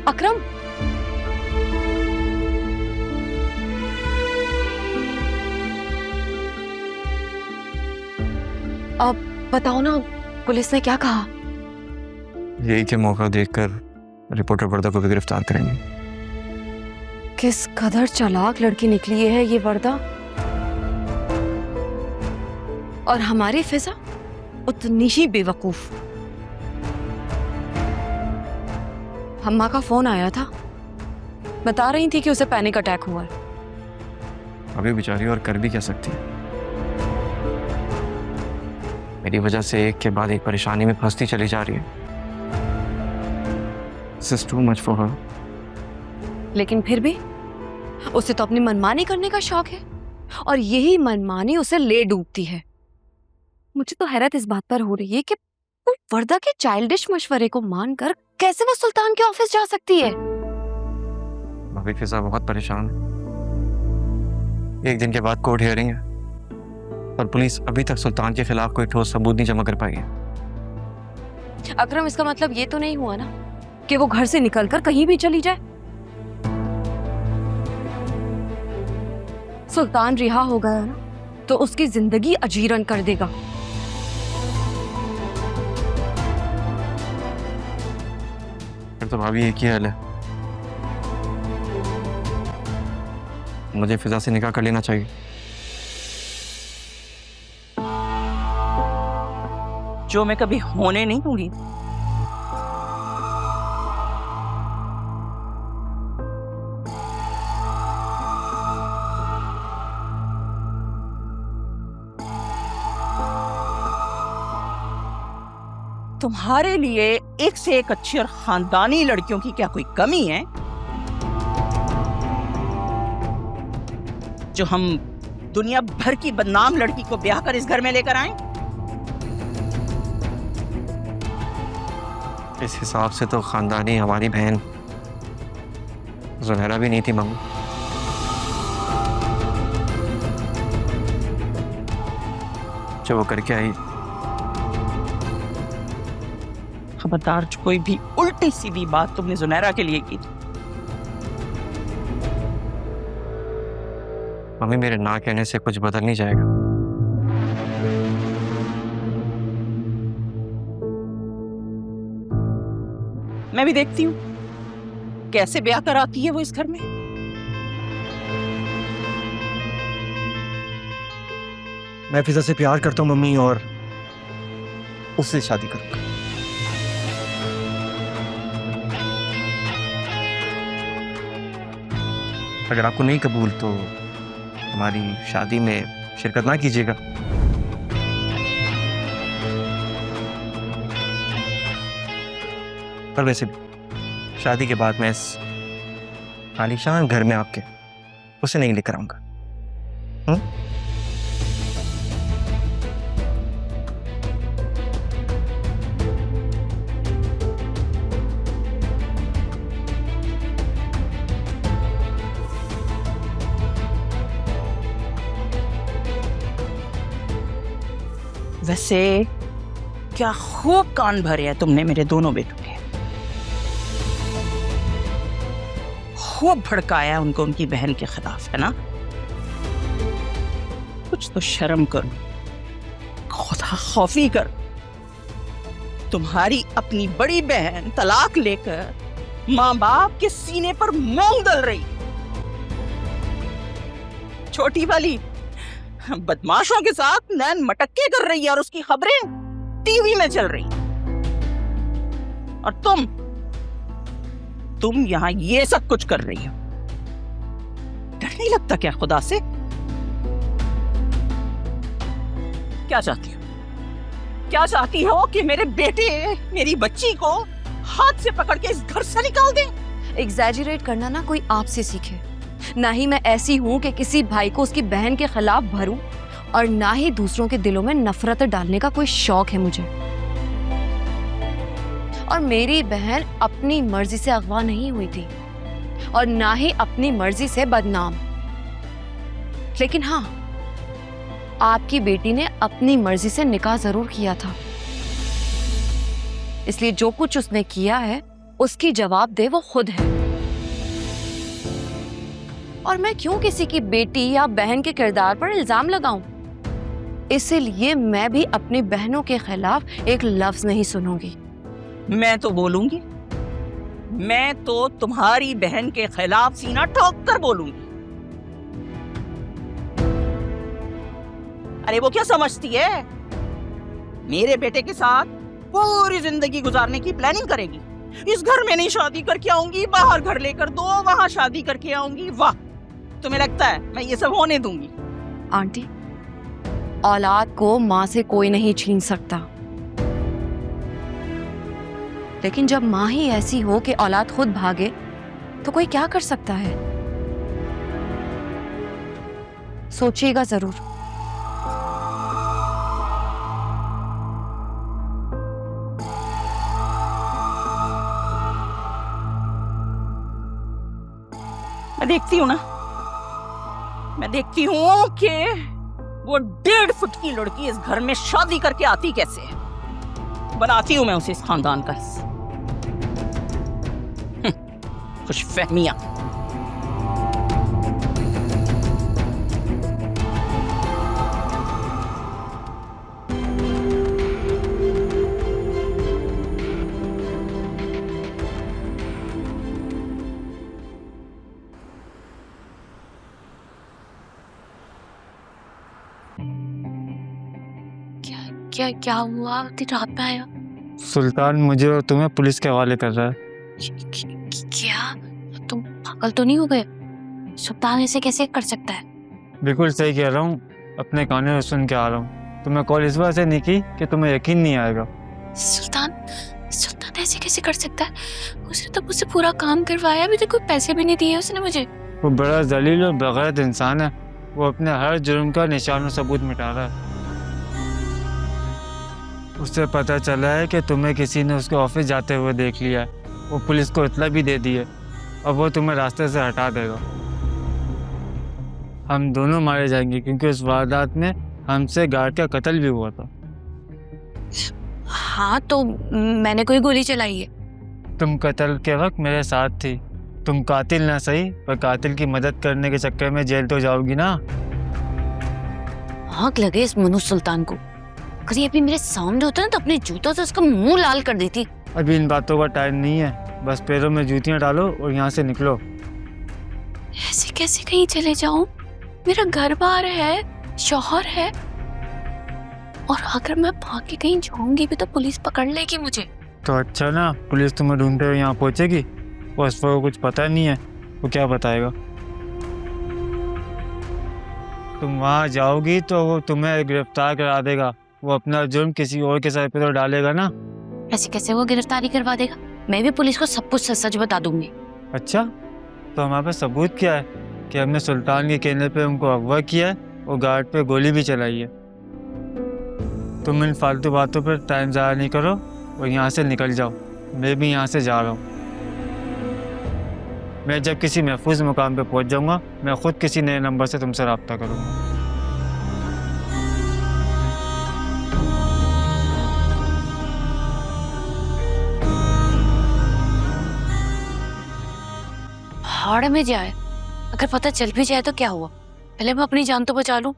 अकरम, अब बताओ ना, पुलिस ने क्या कहा? यही कि मौका देखकर रिपोर्टर वर्दा को भी गिरफ्तार करेंगे। किस कदर चालाक लड़की निकली है ये वर्दा, और हमारी फिजा उतनी ही बेवकूफ। अम्मा का फोन आया था, बता रही थी कि उसे पैनिक अटैक हुआ है। अभी बेचारी और कर भी क्या सकती है। मेरी वजह से एक के बाद एक परेशानी में फंसती चली जा रही है। This is too much for her. लेकिन फिर भी उसे तो अपनी मनमानी करने का शौक है, और यही मनमानी उसे ले डूबती है। मुझे तो हैरत इस बात पर हो रही है कि वो वर्दा के चाइल्डिश मशवरे को मानकर कैसे वो सुल्तान के ऑफिस जा सकती है। अभी फिजा बहुत परेशान है। एक दिन के बाद कोर्ट हियरिंग है और पुलिस अभी तक सुल्तान के खिलाफ कोई ठोस सबूत नहीं जमा कर पाई है। अकरम, इसका मतलब ये तो नहीं हुआ ना कि वो घर से निकलकर कहीं भी चली जाए? सुल्तान रिहा हो गया ना तो उसकी जिंदगी अजीरन कर देगा। फिर तो भाभी एक ही हाल है, मुझे फिजा से निकाह कर लेना चाहिए। जो मैं कभी होने नहीं दूंगी। तुम्हारे लिए एक से एक अच्छी और खानदानी लड़कियों की क्या कोई कमी है जो हम दुनिया भर की बदनाम लड़की को ब्याह कर इस घर में लेकर आए? इस हिसाब से तो खानदानी हमारी बहन जुनैरा भी नहीं थी मम्मी। जो वो करके आई। खबरदार, जो कोई भी उल्टी सीधी बात तुमने जुनैरा के लिए की। मम्मी, मेरे ना कहने से कुछ बदल नहीं जाएगा। मैं भी देखती हूँ कैसे ब्याह कर आती है वो इस घर में। मैं फिजा से प्यार करता हूँ मम्मी, और उससे शादी करूंगा। अगर आपको नहीं कबूल तो हमारी शादी में शिरकत ना कीजिएगा। पर वैसे शादी के बाद मैं इस आलीशान घर में आपके उसे नहीं लेकर आऊंगा। वैसे क्या खूब कान भरे हैं तुमने मेरे दोनों बेटों के। खूब भड़काया उनको उनकी बहन के खिलाफ, है ना? कुछ तो शर्म करो, खुदा खौफी कर। तुम्हारी अपनी बड़ी बहन तलाक लेकर माँ बाप के सीने पर मोंग दल रही, छोटी वाली बदमाशों के साथ नैन मटक्के कर रही है और उसकी खबरें टीवी में चल रही। और तुम यहां ये सब कुछ कर रही हो। डर नहीं लगता क्या खुदा से? क्या चाहती हो? क्या चाहती हो कि मेरे बेटे मेरी बच्ची को हाथ से पकड़ के इस घर से निकाल दें? एग्जैजरेट करना ना कोई आपसे सीखे। ना ही मैं ऐसी हूं कि किसी भाई को उसकी बहन के खिलाफ भरूं, और ना ही दूसरों के दिलों में नफरत डालने का कोई शौक है मुझे। और मेरी बहन अपनी मर्जी से अगवा नहीं हुई थी, और ना ही अपनी मर्जी से बदनाम। लेकिन हाँ, आपकी बेटी ने अपनी मर्जी से निकाह जरूर किया था, इसलिए जो कुछ उसने किया है उसकी जवाबदेह वो खुद है। और मैं क्यों किसी की बेटी या बहन के किरदार पर इल्जाम लगाऊं? इसीलिए मैं भी अपनी बहनों के खिलाफ एक लफ्ज नहीं सुनूंगी। मैं तो बोलूंगी, मैं तो तुम्हारी बहन के खिलाफ सीना ठोक कर बोलूंगी। अरे वो क्या समझती है, मेरे बेटे के साथ पूरी जिंदगी गुजारने की प्लानिंग करेगी। इस घर में नहीं शादी करके आऊंगी, बाहर घर लेकर दो, वहां शादी करके आऊंगी। वाह, तुम्हें लगता है मैं ये सब होने दूंगी? आंटी, औलाद को माँ से कोई नहीं छीन सकता, लेकिन जब माँ ही ऐसी हो कि औलाद खुद भागे तो कोई क्या कर सकता है? सोचिएगा जरूर। मैं देखती हूँ ना, मैं देखती हूँ कि वो 1.5 फुट की लड़की इस घर में शादी करके आती कैसे है। बनाती हूँ मैं उसे इस खानदान का हिस्सा। खुशफहमियां। क्या क्या हुआ? इतनी रात में आया? सुल्तान मुझे और तुम्हें पुलिस के हवाले कर रहा है। क्या तुम पागल तो नहीं हो गए? सुल्तान ऐसे कैसे कर सकता है? बिल्कुल सही कह रहा हूँ, अपने कानों में सुन के आ रहा हूँ। तुम्हें कॉल इस वजह से नहीं की कि तुम्हें यकीन नहीं आएगा। सुल्तान ऐसे कैसे कर सकता है? उसने तो मुझसे पूरा काम करवाया, अभी तक कोई पैसे भी नहीं दिए उसने मुझे। वो बड़ा जलील और बगैरत इंसान है। वो अपने हर जुर्म का निशान और सबूत मिटा रहा है। उससे पता चला है कि तुम्हें किसी ने उसके ऑफिस जाते हुए देख लिया है। वो पुलिस को इत्तला भी दे दी है और वो तुम्हें रास्ते से हटा देगा। हम दोनों मारे जाएंगे क्योंकि उस वारदात में हमसे गार्ड का कत्ल भी हुआ था। हाँ, तो मैंने कोई गोली चलाई है। तुम कत्ल के वक्त मेरे साथ थी। तुम कातिल ना सही, पर कातिल की मदद करने के चक्कर में जेल तो जाओगी ना। आग लगे इस मनु सुल्तान को। अगर ये अभी मेरे सामने होता ना तो अपने जूतों से उसका मुंह लाल कर देती। अभी इन बातों का टाइम नहीं है, बस पैरों में जूतियां डालो और यहाँ से निकलो। ऐसे कैसे कहीं चले जाऊं? मेरा घर बार है, शौहर है, और अगर मैं भाग के कहीं जाऊंगी भी तो पुलिस पकड़ लेगी मुझे। तो अच्छा ना, पुलिस तुम्हें ढूंढते हुए यहाँ पहुँचेगी। बस वो कुछ पता नहीं है, वो क्या बताएगा। तुम वहाँ जाओगी तो वो तुम्हें गिरफ्तार करा देगा। वो अपना जुर्म किसी और के सर पे तो डालेगा ना। ऐसे कैसे वो गिरफ्तारी करवा देगा? मैं भी पुलिस को सब कुछ सच बता दूंगी। अच्छा, तो हमारे पास सबूत क्या है कि हमने सुल्तान के कहने पे उनको अगवा किया है और गार्ड पे गोली भी चलाई है। तुम इन फालतू बातों पर टाइम ज़ाया नहीं करो और यहाँ से निकल जाओ। मैं भी यहाँ से जा रहा हूँ। मैं जब किसी महफूज मुकाम पे पहुँच जाऊँगा, मैं खुद किसी नए नंबर से तुमसे रब्ता करूँगा। हाड़ में जाए, अगर पता चल भी जाए तो क्या हुआ? पहले मैं अपनी जान तो बचा लूं।